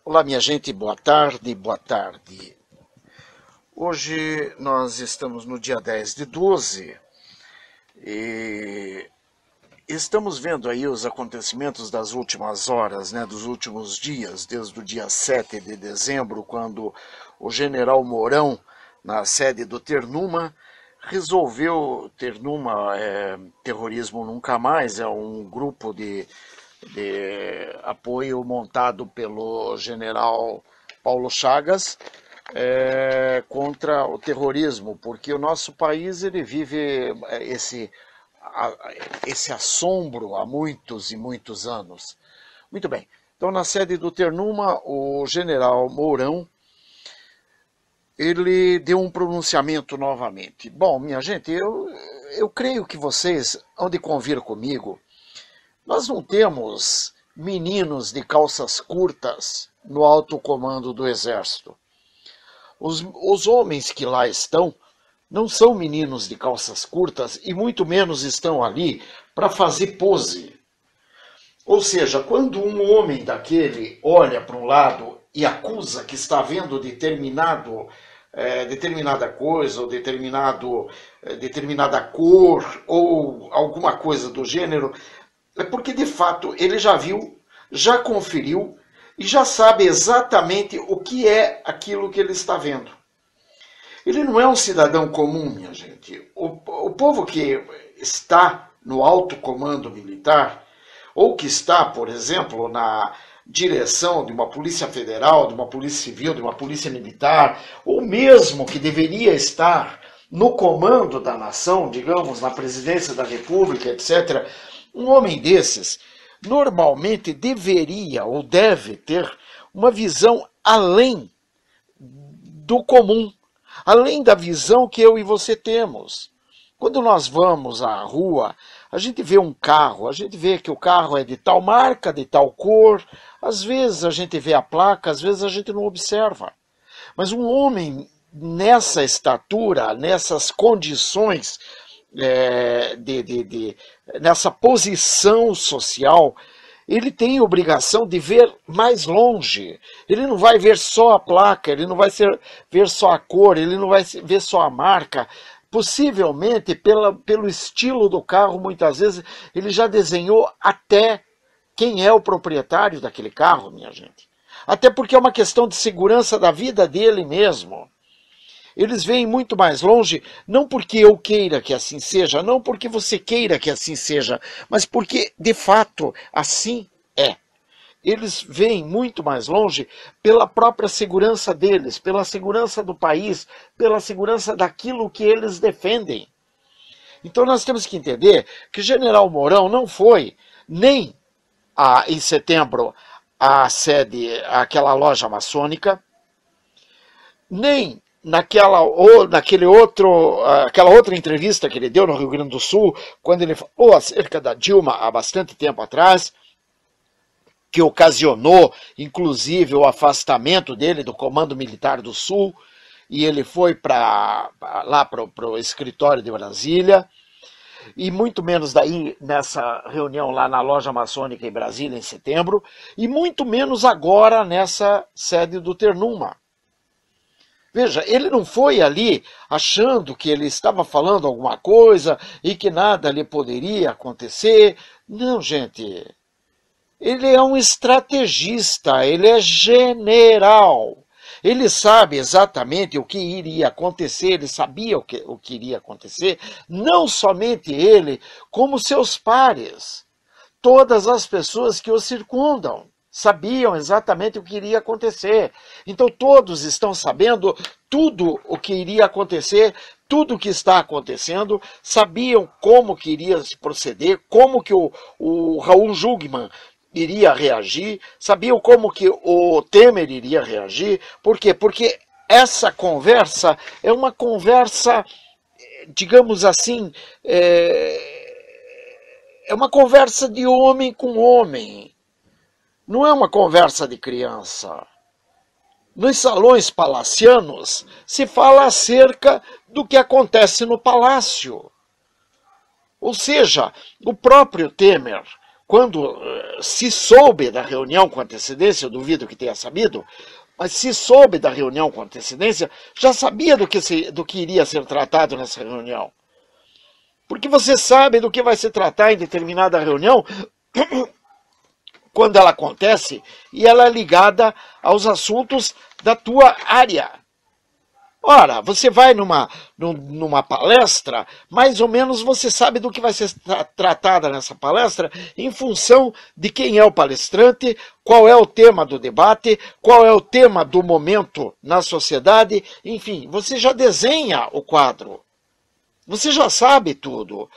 Olá, minha gente, boa tarde, boa tarde. Hoje nós estamos no dia 10 de 12 e estamos vendo aí os acontecimentos das últimas horas, né, dos últimos dias, desde o dia 7 de dezembro, quando o general Mourão, na sede do Ternuma, resolveu, Ternuma, Terrorismo Nunca Mais, é um grupo de apoio montado pelo general Paulo Chagas contra o terrorismo, porque o nosso país ele vive esse assombro há muitos e muitos anos. Muito bem, então na sede do Ternuma, o general Mourão, ele deu um pronunciamento novamente. Bom, minha gente, eu creio que vocês hão de convir comigo. Nós não temos meninos de calças curtas no alto comando do Exército. Os homens que lá estão não são meninos de calças curtas e muito menos estão ali para fazer pose. Ou seja, quando um homem daquele olha para um lado e acusa que está vendo determinada coisa ou determinada cor ou alguma coisa do gênero, é porque, de fato, ele já viu, já conferiu e já sabe exatamente o que é aquilo que ele está vendo. Ele não é um cidadão comum, minha gente. O povo que está no alto comando militar, ou que está, por exemplo, na direção de uma polícia federal, de uma polícia civil, de uma polícia militar, ou mesmo que deveria estar no comando da nação, digamos, na presidência da República, etc., um homem desses normalmente deveria ou deve ter uma visão além do comum, além da visão que eu e você temos. Quando nós vamos à rua, a gente vê um carro, a gente vê que o carro é de tal marca, de tal cor, às vezes a gente vê a placa, às vezes a gente não observa. Mas um homem nessa estatura, nessas condições, nessa posição social, ele tem obrigação de ver mais longe. Ele não vai ver só a placa, ele não vai ver só a cor, ele não vai ver só a marca. Possivelmente, pelo estilo do carro, muitas vezes, ele já desenhou até quem é o proprietário daquele carro, minha gente. Até porque é uma questão de segurança da vida dele mesmo. Eles veem muito mais longe, não porque eu queira que assim seja, não porque você queira que assim seja, mas porque, de fato, assim é. Eles veem muito mais longe pela própria segurança deles, pela segurança do país, pela segurança daquilo que eles defendem. Então nós temos que entender que o general Mourão não foi nem em setembro à sede, àquela loja maçônica, nem aquela outra entrevista que ele deu no Rio Grande do Sul, quando ele falou acerca da Dilma há bastante tempo atrás, que ocasionou, inclusive, o afastamento dele do Comando Militar do Sul, e ele foi lá para o escritório de Brasília, e muito menos daí nessa reunião lá na loja maçônica em Brasília em setembro, e muito menos agora nessa sede do Ternuma. Veja, ele não foi ali achando que ele estava falando alguma coisa e que nada lhe poderia acontecer. Não, gente. Ele é um estrategista, ele é general. Ele sabe exatamente o que iria acontecer, ele sabia o que iria acontecer. Não somente ele, como seus pares. Todas as pessoas que o circundam sabiam exatamente o que iria acontecer. Então todos estão sabendo tudo o que iria acontecer, tudo o que está acontecendo, sabiam como que iria se proceder, como que o Raul Jungmann iria reagir, sabiam como que o Temer iria reagir. Por quê? Porque essa conversa é uma conversa, digamos assim, é uma conversa de homem com homem. Não é uma conversa de criança. Nos salões palacianos se fala acerca do que acontece no palácio. Ou seja, o próprio Temer, quando se soube da reunião com antecedência, eu duvido que tenha sabido, mas se soube da reunião com antecedência, já sabia do que iria ser tratado nessa reunião. Porque você sabe do que vai se tratar em determinada reunião quando ela acontece e ela é ligada aos assuntos da tua área. Ora, você vai numa palestra, mais ou menos você sabe do que vai ser tratada nessa palestra em função de quem é o palestrante, qual é o tema do debate, qual é o tema do momento na sociedade, enfim, você já desenha o quadro. Você já sabe tudo.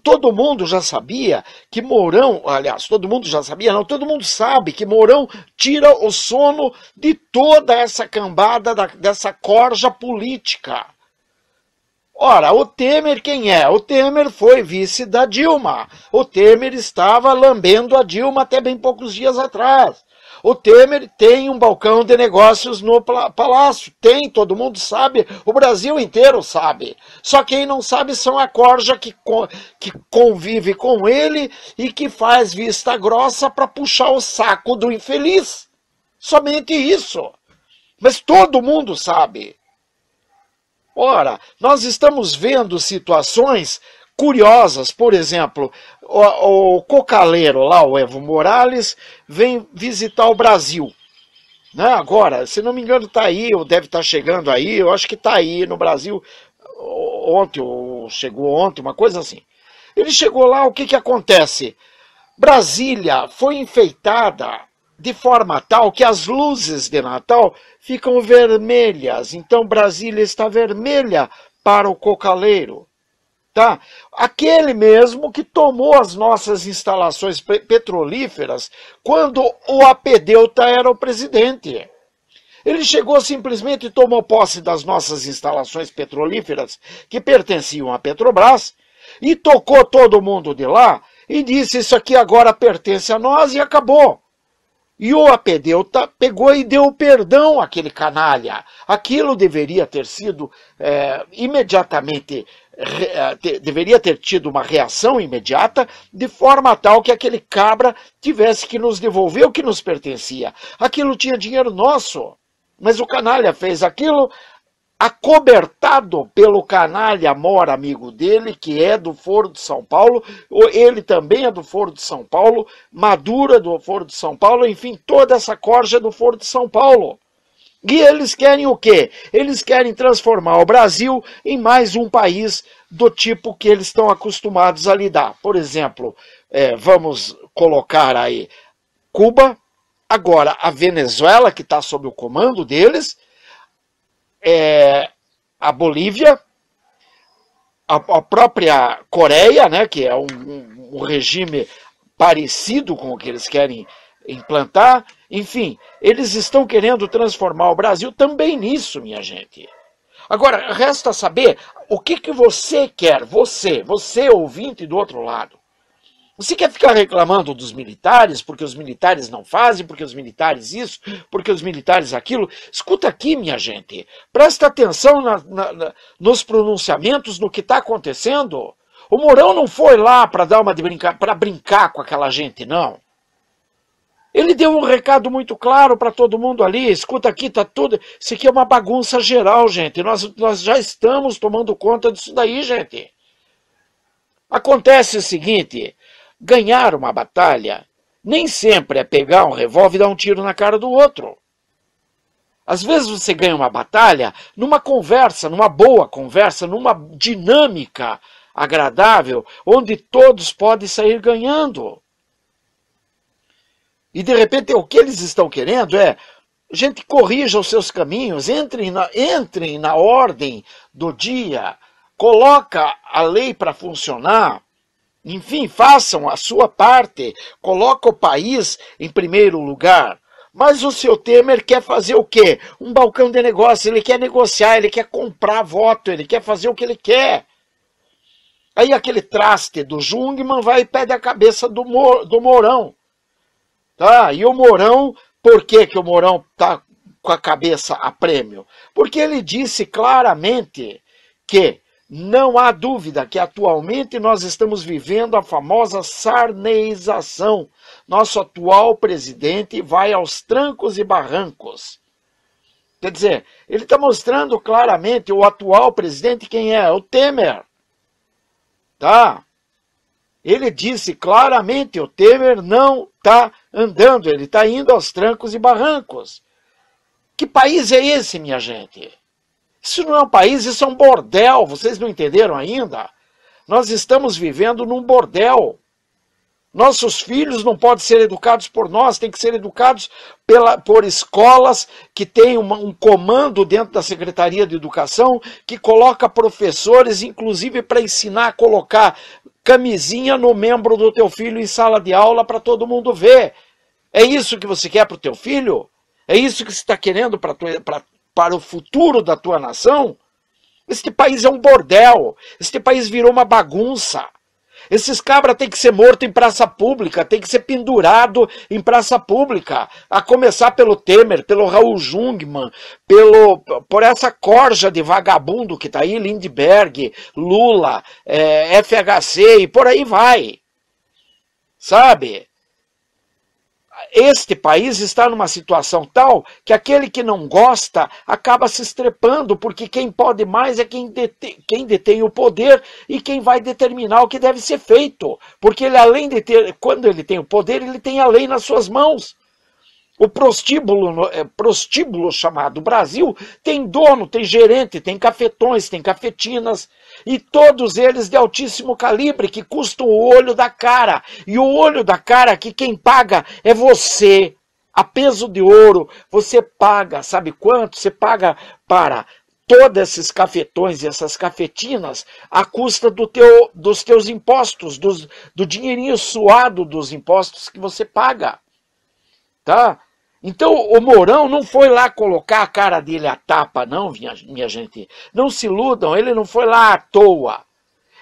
Todo mundo já sabia que Mourão, aliás, todo mundo já sabia, não, todo mundo sabe que Mourão tira o sono de toda essa cambada, dessa corja política. Ora, o Temer quem é? O Temer foi vice da Dilma. O Temer estava lambendo a Dilma até bem poucos dias atrás. O Temer tem um balcão de negócios no Palácio. Tem, todo mundo sabe, o Brasil inteiro sabe. Só quem não sabe são a corja que convive com ele e que faz vista grossa para puxar o saco do infeliz. Somente isso. Mas todo mundo sabe. Ora, nós estamos vendo situações curiosas, por exemplo, o cocaleiro lá, o Evo Morales, vem visitar o Brasil. Né? Agora, se não me engano, está aí, ou deve estar chegando aí, eu acho que está aí no Brasil ontem, ou chegou ontem, uma coisa assim. Ele chegou lá, o que acontece? Brasília foi enfeitada de forma tal que as luzes de Natal ficam vermelhas. Então Brasília está vermelha para o cocaleiro. Tá? Aquele mesmo que tomou as nossas instalações petrolíferas quando o Apedeuta era o presidente. Ele chegou simplesmente e tomou posse das nossas instalações petrolíferas que pertenciam à Petrobras e tocou todo mundo de lá e disse: isso aqui agora pertence a nós, e acabou. E o Apedeuta pegou e deu perdão àquele canalha. Aquilo deveria ter sido imediatamente, deveria ter tido uma reação imediata, de forma tal que aquele cabra tivesse que nos devolver o que nos pertencia. Aquilo tinha dinheiro nosso, mas o canalha fez aquilo acobertado pelo canalha mor amigo dele, que é do Foro de São Paulo, ele também é do Foro de São Paulo, Maduro é do Foro de São Paulo, enfim, toda essa corja é do Foro de São Paulo. E eles querem o quê? Eles querem transformar o Brasil em mais um país do tipo que eles estão acostumados a lidar. Por exemplo, vamos colocar aí Cuba, agora a Venezuela, que está sob o comando deles, a Bolívia, a própria Coreia, né, que é um regime parecido com o que eles querem implantar. Enfim, eles estão querendo transformar o Brasil também nisso, minha gente. Agora, resta saber o que você quer, você ouvinte do outro lado. Você quer ficar reclamando dos militares, porque os militares não fazem, porque os militares isso, porque os militares aquilo? Escuta aqui, minha gente, presta atenção nos pronunciamentos, no que está acontecendo. O Mourão não foi lá para brincar com aquela gente, não. Ele deu um recado muito claro para todo mundo ali. Escuta aqui, tá tudo. Isso aqui é uma bagunça geral, gente. Nós já estamos tomando conta disso daí, gente. Acontece o seguinte: ganhar uma batalha nem sempre é pegar um revólver e dar um tiro na cara do outro. Às vezes você ganha uma batalha numa conversa, numa boa conversa, numa dinâmica agradável, onde todos podem sair ganhando. E de repente o que eles estão querendo é: gente, corrija os seus caminhos, entrem na ordem do dia, coloca a lei para funcionar, enfim, façam a sua parte, coloca o país em primeiro lugar. Mas o seu Temer quer fazer o quê? Um balcão de negócio, ele quer negociar, ele quer comprar voto, ele quer fazer o que ele quer. Aí aquele traste do Jungmann vai e pede a cabeça do Mourão. Tá? E o Mourão, por que o Mourão está com a cabeça a prêmio? Porque ele disse claramente que Não há dúvida que atualmente nós estamos vivendo a famosa sarneização. Nosso atual presidente vai aos trancos e barrancos. Quer dizer, ele está mostrando claramente o atual presidente quem é, o Temer. Tá? Ele disse claramente, o Temer não está andando, ele está indo aos trancos e barrancos. Que país é esse, minha gente? Isso não é um país, isso é um bordel, vocês não entenderam ainda? Nós estamos vivendo num bordel. Nossos filhos não podem ser educados por nós, têm que ser educados por escolas que têm um comando dentro da Secretaria de Educação que coloca professores, inclusive para ensinar a colocar camisinha no membro do teu filho em sala de aula para todo mundo ver. É isso que você quer para o teu filho? É isso que você está querendo para o futuro da tua nação? Este país é um bordel. Este país virou uma bagunça. Esses cabras têm que ser mortos em praça pública, têm que ser pendurado em praça pública. A começar pelo Temer, pelo Raul Jungmann, por essa corja de vagabundo que está aí, Lindbergh, Lula, FHC e por aí vai. Sabe? Este país está numa situação tal que aquele que não gosta acaba se estrepando, porque quem pode mais é quem detém o poder e quem vai determinar o que deve ser feito. Porque ele, além de ter, quando ele tem o poder, ele tem a lei nas suas mãos. O prostíbulo chamado Brasil tem dono, tem gerente, tem cafetões, tem cafetinas, e todos eles de altíssimo calibre, que custam o olho da cara. E o olho da cara que quem paga é você, a peso de ouro. Você paga, sabe quanto? Você paga para todos esses cafetões e essas cafetinas à custa dos teus impostos, do dinheirinho suado dos impostos que você paga. Tá? Então o Mourão não foi lá colocar a cara dele à tapa, não, minha gente. Não se iludam, ele não foi lá à toa.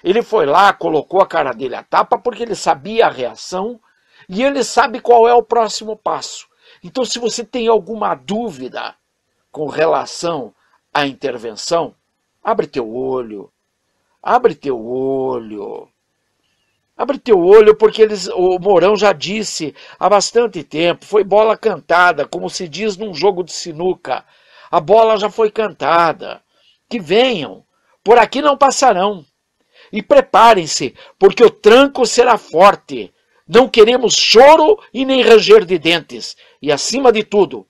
Ele foi lá, colocou a cara dele à tapa porque ele sabia a reação e ele sabe qual é o próximo passo. Então se você tem alguma dúvida com relação à intervenção, abre teu olho. Abre teu olho. Abre teu olho, porque o Mourão já disse há bastante tempo, foi bola cantada, como se diz num jogo de sinuca. A bola já foi cantada. Que venham, por aqui não passarão. E preparem-se, porque o tranco será forte. Não queremos choro e nem ranger de dentes. E acima de tudo,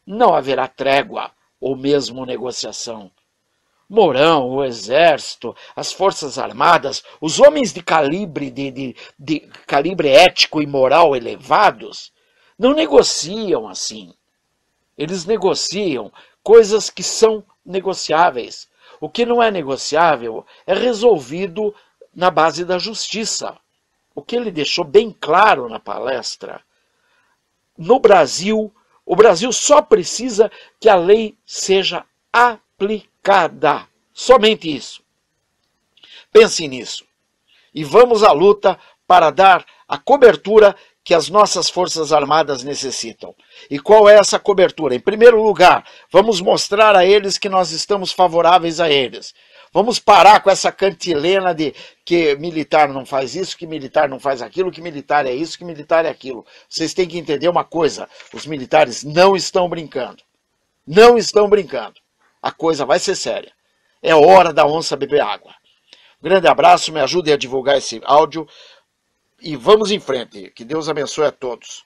não haverá trégua ou mesmo negociação. Mourão, o exército, as forças armadas, os homens de calibre ético e moral elevados, não negociam assim. Eles negociam coisas que são negociáveis. O que não é negociável é resolvido na base da justiça. O que ele deixou bem claro na palestra. No Brasil, o Brasil só precisa que a lei seja aplicada. Somente isso. Pense nisso. E vamos à luta para dar a cobertura que as nossas Forças Armadas necessitam. E qual é essa cobertura? Em primeiro lugar, vamos mostrar a eles que nós estamos favoráveis a eles. Vamos parar com essa cantilena de que militar não faz isso, que militar não faz aquilo, que militar é isso, que militar é aquilo. Vocês têm que entender uma coisa, os militares não estão brincando. Não estão brincando. A coisa vai ser séria. É hora da onça beber água. Um grande abraço, me ajudem a divulgar esse áudio e vamos em frente. Que Deus abençoe a todos.